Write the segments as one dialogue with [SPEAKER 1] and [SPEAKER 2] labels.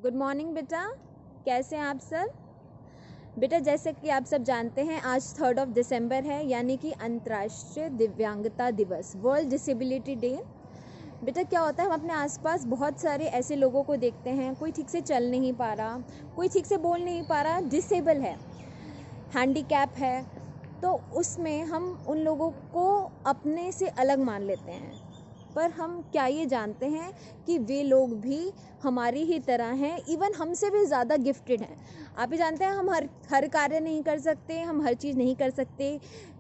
[SPEAKER 1] Good morning बेटा, कैसे हैं आप सब? बेटा जैसे कि आप सब जानते हैं आज 3 दिसंबर है, यानी कि अंतर्राष्ट्रीय दिव्यांगता दिवस, वर्ल्ड डिसेबिलिटी डे। बेटा क्या होता है, हम अपने आसपास बहुत सारे ऐसे लोगों को देखते हैं, कोई ठीक से चल नहीं पा रहा, कोई ठीक से बोल नहीं पा रहा, डिसेबल है, हैंडीकैप है। तो उसमें हम उन लोगों को अपने से अलग मान लेते हैं, पर हम क्या ये जानते हैं कि वे लोग भी हमारी ही तरह हैं, इवन हमसे भी ज़्यादा गिफ्टेड हैं। आप ही जानते हैं हम हर कार्य नहीं कर सकते, हम हर चीज़ नहीं कर सकते।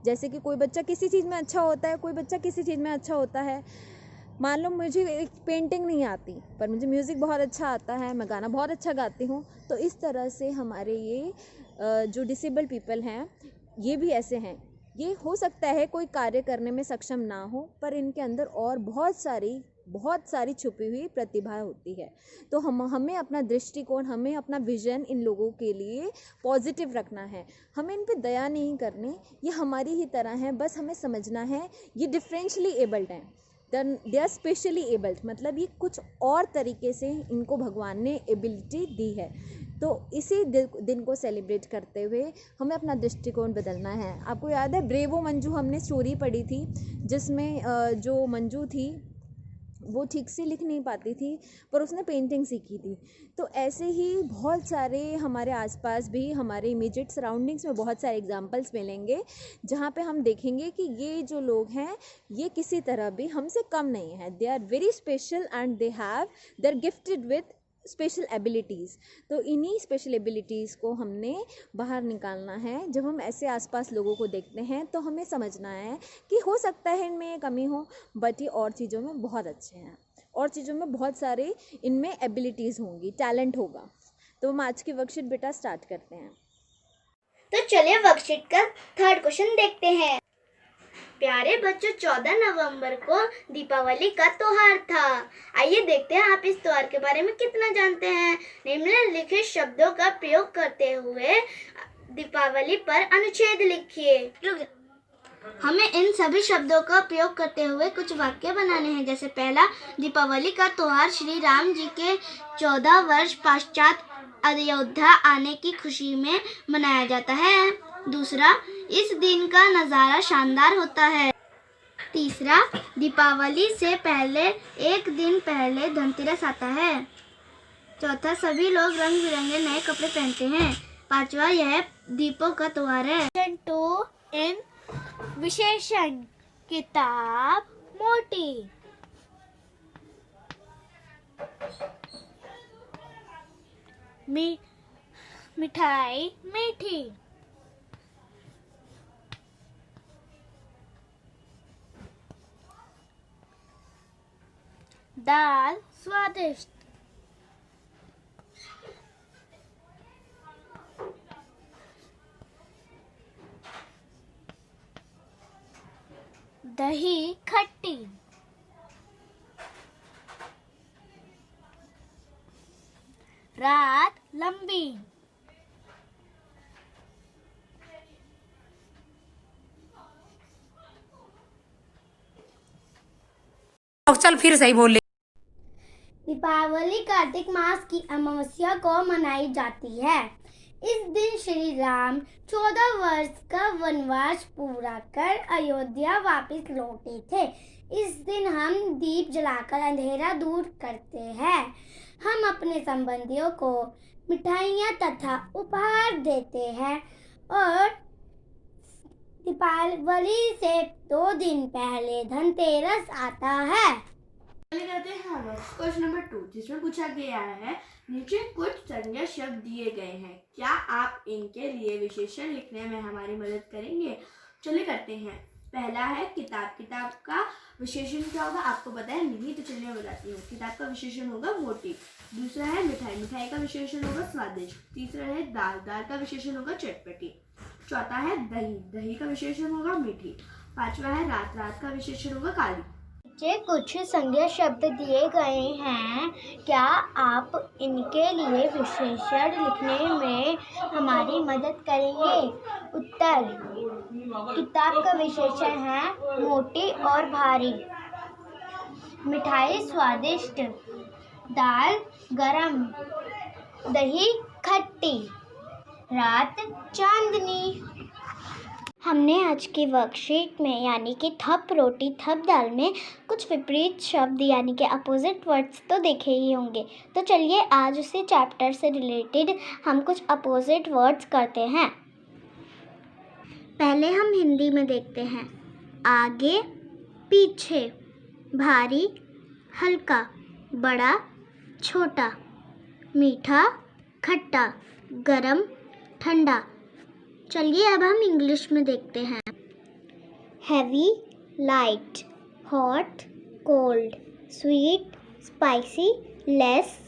[SPEAKER 1] जैसे कि कोई बच्चा किसी चीज़ में अच्छा होता है, कोई बच्चा किसी चीज़ में अच्छा होता है। मान लो मुझे एक पेंटिंग नहीं आती, पर मुझे म्यूज़िक बहुत अच्छा आता है, मैं गाना बहुत अच्छा गाती हूँ। तो इस तरह से हमारे ये जो डिसेबल पीपल हैं, ये भी ऐसे हैं। ये हो सकता है कोई कार्य करने में सक्षम ना हो, पर इनके अंदर और बहुत सारी छुपी हुई प्रतिभा होती है। तो हमें अपना दृष्टिकोण, हमें अपना विजन इन लोगों के लिए पॉजिटिव रखना है। हमें इन पे दया नहीं करनी, ये हमारी ही तरह है, बस हमें समझना है ये डिफरेंशियली एबल्ड हैं, दे आर स्पेशली एबल्ड, मतलब ये कुछ और तरीके से इनको भगवान ने एबिलिटी दी है। तो इसी दिन को सेलिब्रेट करते हुए हमें अपना दृष्टिकोण बदलना है। आपको याद है ब्रेवो मंजू, हमने स्टोरी पढ़ी थी जिसमें जो मंजू थी वो ठीक से लिख नहीं पाती थी, पर उसने पेंटिंग सीखी थी। तो ऐसे ही बहुत सारे हमारे आसपास भी, हमारे इमीडिएट सराउंडिंग्स में बहुत सारे एग्जांपल्स मिलेंगे जहाँ पे हम देखेंगे कि ये जो लोग हैं ये किसी तरह भी हमसे कम नहीं है। They are very special and they are gifted with special abilities. तो इन्हीं स्पेशल एबिलिटीज़ को हमने बाहर निकालना है। जब हम ऐसे आसपास लोगों को देखते हैं तो हमें समझना है कि हो सकता है इनमें ये कमी हो, बट ये और चीज़ों में बहुत अच्छे हैं, और चीज़ों में बहुत सारे इनमें एबिलिटीज़ होंगी, टैलेंट होगा। तो हम आज की वर्कशीट बेटा स्टार्ट करते हैं।
[SPEAKER 2] तो चलिए वर्कशीट का थर्ड क्वेश्चन देखते हैं। प्यारे बच्चों, 14 नवंबर को दीपावली का त्योहार था। आइए देखते हैं आप इस त्योहार के बारे में कितना जानते हैं। निम्नलिखित शब्दों का प्रयोग करते हुए दीपावली पर अनुच्छेद लिखिए। हमें इन सभी शब्दों का प्रयोग करते हुए कुछ वाक्य बनाने हैं। जैसे पहला, दीपावली का त्योहार श्री राम जी के 14 वर्ष पश्चात अयोध्या आने की खुशी में मनाया जाता है। दूसरा, इस दिन का नज़ारा शानदार होता है। तीसरा, दीपावली से पहले एक दिन पहले धनतेरस आता है। चौथा, सभी लोग रंग बिरंगे नए कपड़े पहनते हैं। पांचवा, यह दीपों का त्योहार है। टू इन विशेषण किताब मोटी, मिठाई मीठी, दाल स्वादिष्ट, दही खट्टी, रात लंबी।
[SPEAKER 3] चल फिर सही बोल।
[SPEAKER 2] दीपावली कार्तिक मास की अमावस्या को मनाई जाती है। इस दिन श्री राम 14 वर्ष का वनवास पूरा कर अयोध्या वापस लौटे थे। इस दिन हम दीप जलाकर अंधेरा दूर करते हैं। हम अपने संबंधियों को मिठाइयाँ तथा उपहार देते हैं और दीपावली से 2 दिन पहले धनतेरस आता है।
[SPEAKER 4] करते हैं क्वेश्चन नंबर 2, जिसमें पूछा गया है नीचे कुछ संज्ञा शब्द दिए गए हैं, क्या आप इनके लिए विशेषण लिखने में हमारी मदद करेंगे? चलिए करते हैं। पहला है किताब। किताब का विशेषण क्या होगा आपको पता है? नहीं, तो चलिए मैं बताती हूँ। किताब का विशेषण होगा मोटी। दूसरा है मिठाई। मिठाई का विशेषण होगा स्वादिष्ट। तीसरा है दाल। दाल का विशेषण होगा चटपटी। चौथा है दही। दही का विशेषण होगा मीठी। पांचवा है रात। रात का विशेषण होगा काली।
[SPEAKER 2] नीचे कुछ संज्ञा शब्द दिए गए हैं, क्या आप इनके लिए विशेषण लिखने में हमारी मदद करेंगे? उत्तर, किताब का विशेषण है मोटी और भारी, मिठाई स्वादिष्ट, दाल गरम, दही खट्टी, रात चांदनी। हमने आज की वर्कशीट में यानी कि थप रोटी थप दाल में कुछ विपरीत शब्द यानी कि अपोजिट वर्ड्स तो देखे ही होंगे। तो चलिए आज उसी चैप्टर से रिलेटेड हम कुछ अपोजिट वर्ड्स करते हैं। पहले हम हिंदी में देखते हैं। आगे पीछे, भारी हल्का, बड़ा छोटा, मीठा खट्टा, गरम ठंडा। चलिए अब हम इंग्लिश में देखते हैं। Heavy light, hot cold, sweet spicy, less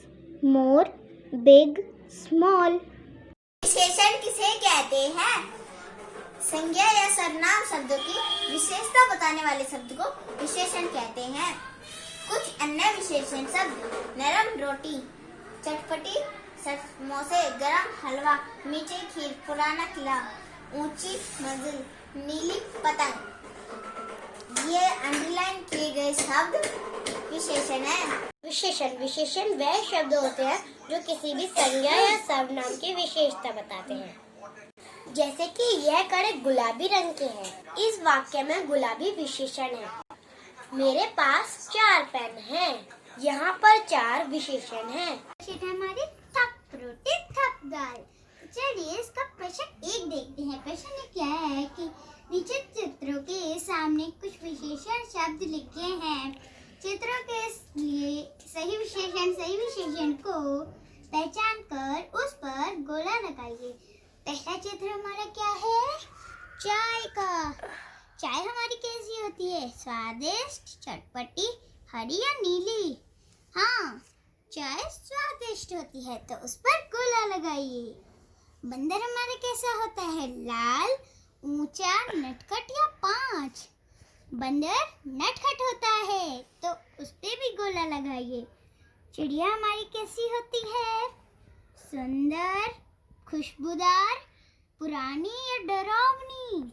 [SPEAKER 2] more, big small. विशेषण किसे कहते हैं? संज्ञा या सर्वनाम शब्दों की विशेषता बताने वाले शब्द को विशेषण कहते हैं। कुछ अन्य विशेषण शब्द नरम रोटी, चटपटी समोसे, गरम हलवा, मीठी खीर, पुराना किला, ऊंची मंजिल, नीली पतंग। ये अंडरलाइन किए गए शब्द विशेषण हैं। विशेषण वह शब्द होते हैं जो किसी भी संज्ञा या सर्वनाम की विशेषता बताते हैं। जैसे कि यह कड़े गुलाबी रंग के हैं। इस वाक्य में गुलाबी विशेषण है। मेरे पास 4 पेन हैं। यहाँ पर 4 विशेषण हैं। हमारी थप रोटी थप दाल। चलिए इसका प्रश्न 1 देखते हैं। प्रश्न क्या है कि नीचे चित्रों के सामने कुछ विशेषण शब्द लिखे हैं। चित्रों के लिए सही विशेषण को पहचान कर उस पर गोला लगाइए। पहला चित्र हमारा क्या है? चाय का। चाय हमारी कैसी होती है? स्वादिष्ट, चटपटी, हरी या नीली? हाँ, चाय स्वादिष्ट होती है तो उस पर गोला लगाइए। बंदर हमारा कैसा होता है? लाल, ऊंचा, नटखट या 5? बंदर नटखट होता है तो उस पे भी गोला लगाइए। चिड़िया हमारी कैसी होती है? सुंदर, खुशबूदार, पुरानी या डरावनी?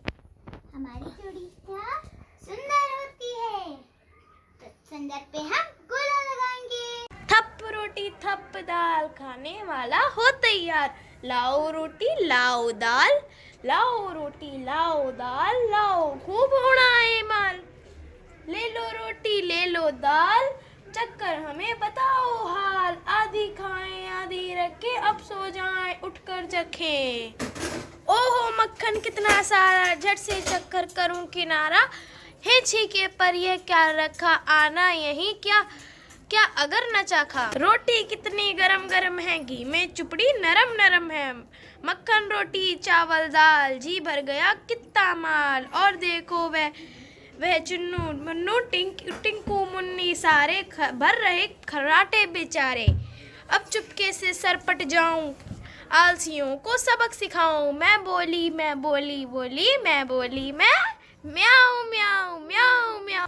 [SPEAKER 2] हमारी चिड़िया सुंदर होती है तो सुंदर पे हम गोला लगाएंगे।
[SPEAKER 4] थप रोटी थप दाल, खाने वाला हो तैयार। लाओ रोटी लाओ दाल, लाओ रोटी लाओ दाल, लाओ खूब होना है माल। ले लो रोटी ले लो दाल, चक्कर हमें बताओ हाल। आधी खाएं आधी रखें, अब सो जाएं उठकर चखें। ओहो मक्खन कितना सारा, झट से चक्कर करूं किनारा। हे छीके पर यह क्या रखा, आना यही क्या क्या अगर न चाखा। रोटी कितनी गरम गरम है, घी में चुपड़ी नरम नरम है। मक्खन रोटी चावल दाल, जी भर गया कितना माल। और देखो वह चुन्नू मुन्नू टिंकू मुन्नी, सारे भर रहे खर्राटे बेचारे। अब चुपके से सरपट जाऊं, आलसियों को सबक सिखाऊं। मैं बोली मैं बोली बोली, मैं बोली मैं म्याऊं म्याऊं म्याऊं म्याऊं।